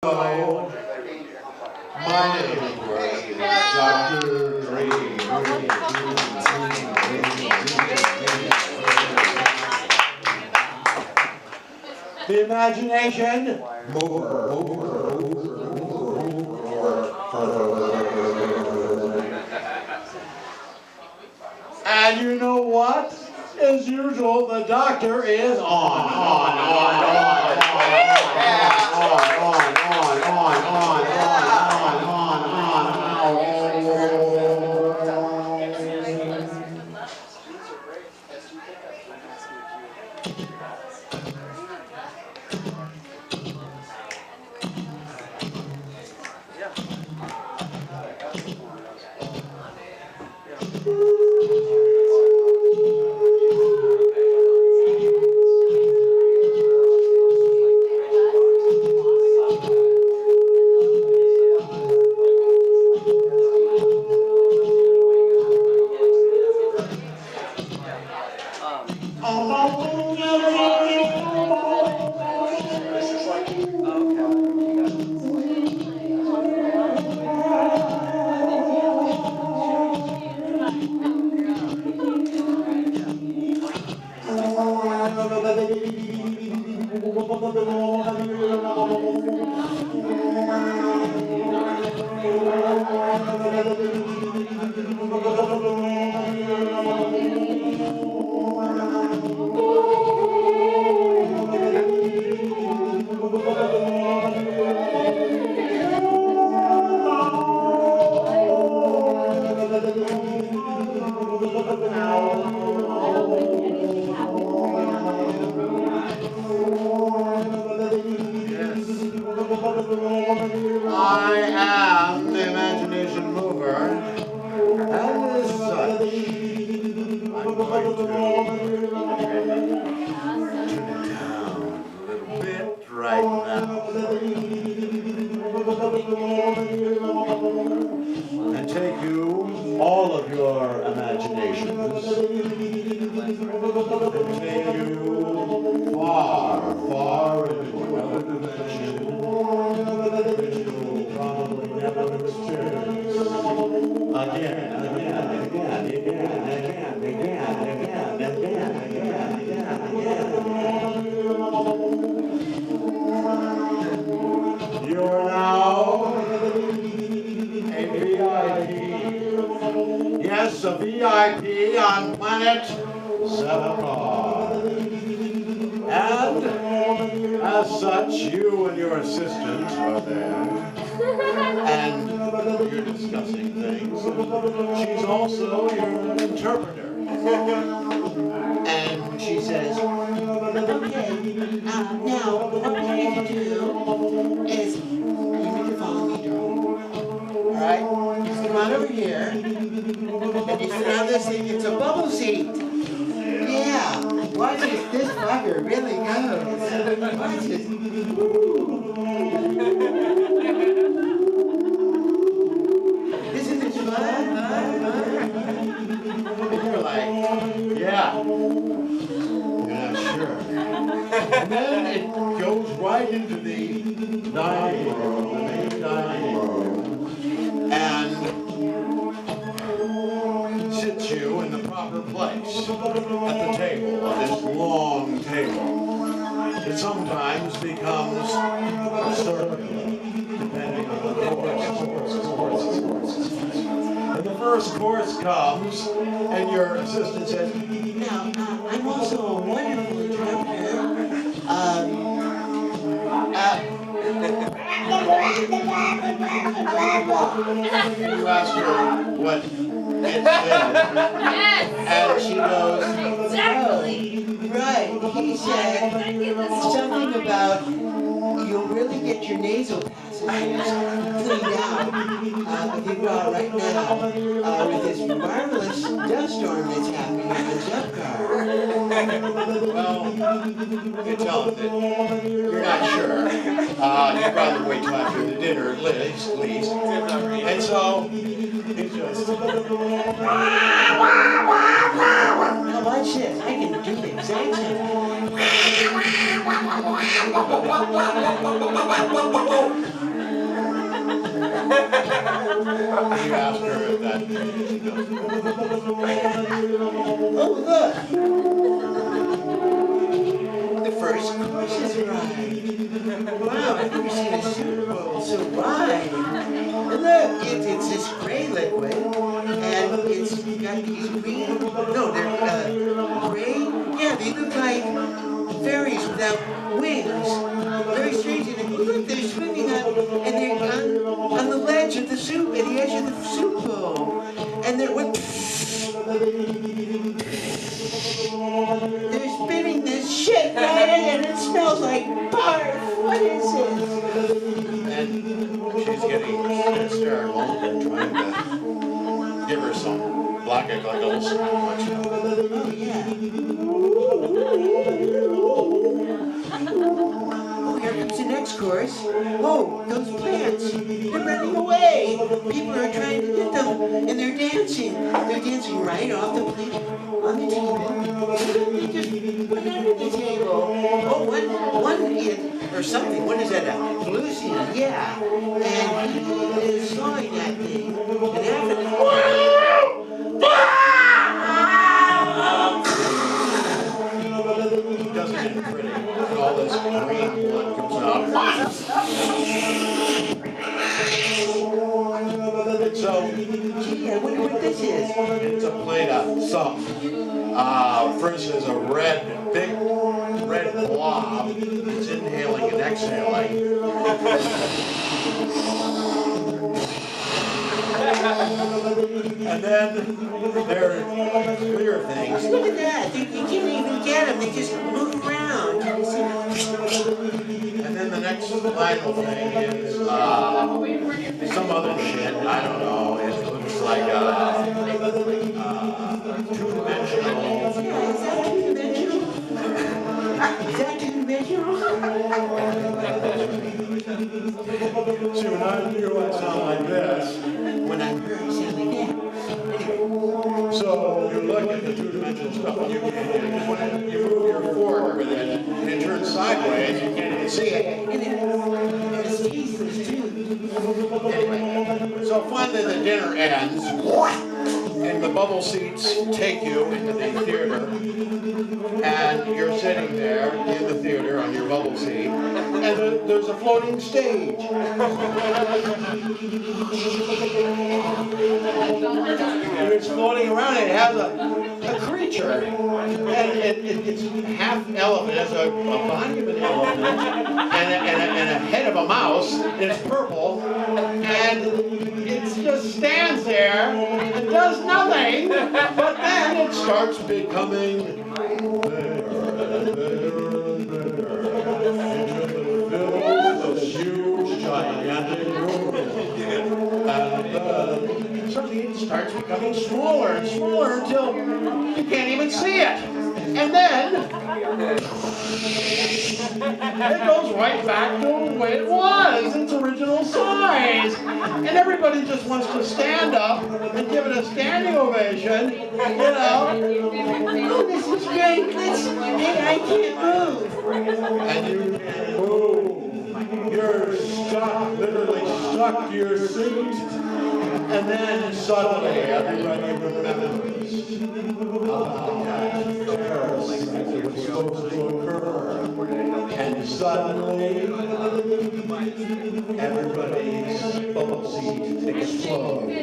Hello, my name is Dr. Dreame. The imagination. And you know what? As usual, the doctor is I am the imagination mover, and as such, I'm going to tune it down a little bit right now, and take you, all of your imaginations, and take you far, far into another dimension that you will probably never experience again. You're now a VIP. Yes, a VIP on planet Zepkar. And as such, you and your assistant are there. And you're discussing things. She's also your interpreter. And she says, okay, now what I want you to do is you need to follow me, Dreame. Alright? Just come on over here. And you sit on this thing, it's a bubble seat. Yeah. Watch as this fucker really goes. Watch it. Isn't it fun? And you're like, yeah. You're not sure. And then it goes right into the dining room, the main dining room, and sits you in the proper place at the table, on this long table. It sometimes becomes circular, depending on the course. And the first course comes, and your assistant says, now, I'm also a wonderful interpreter. You ask her what it said, and she goes, oh, right, he said something about you'll really get your nasal passages cleaned out if you go out right now with this marvelous dust storm that's happening in the Zepkar. Well, you tell him that you're not sure. You'd rather wait till after the dinner at least. And so, he just... Now watch this. I can do the exact same. You ask her if that. Oh, look! The first course is arrived. Wow, I've never seen a soup bowl so wide. And look, it's this gray liquid, and it's got these green, no, they're gray, yeah, they look like fairies without wings. Very strange, and look, they're swimming up, and they're on the ledge of the soup, at the edge of the soup bowl. And they're spitting this shit right in, and it smells like barf. What is it? And she's getting hysterical and trying to give her some black egg goggles. Oh, yeah. Oh, here comes the next course. Oh, those plants. They're running away. People are trying to get them, and they're dancing. They're dancing right off the plate, on the table. They just put it under the table. Oh, one kid, or something. What is that? Lucy, yeah. And he is sawing that thing. And after It doesn't get pretty. And all this green blood comes out. So, gee, I wonder what this is. it's a plate of something. First is a big red blob. It's inhaling and exhaling. And then there are clear things. Look at that. You can't even get them. They just move around. And then the next final thing is some other shit. I don't know. It looks like two-dimensional. Is that two-dimensional? See, when I do it sound like this. When I'm her, I sound like that. So you look at the two-dimensional stuff, and when you move your fork with it, and it turns sideways, you can't even see it. And it's tasteless, too. Anyway, so finally the dinner ends, and the bubble seats take you into the theater, and you're sitting there in the theater on your bubble seat, and there's a floating stage. And it's floating around, it has a creature, and it's half elephant, it has a body of an elephant, and a head of a mouse, and it's purple, and it just stands there and does nothing, but then it starts becoming better and better and better until it fills this huge, gigantic room. And then suddenly it starts becoming smaller and smaller until you can't even see it. And then it goes right back to the way it was, its original size. And everybody just wants to stand up and give it a standing ovation, you know. Oh, this is great. Hey, I can't move. And you can't move. You're stuck, literally stuck to your seat. And then suddenly everybody remembers about that terrorist that was supposed to occur. And suddenly everybody's bubble seat explodes.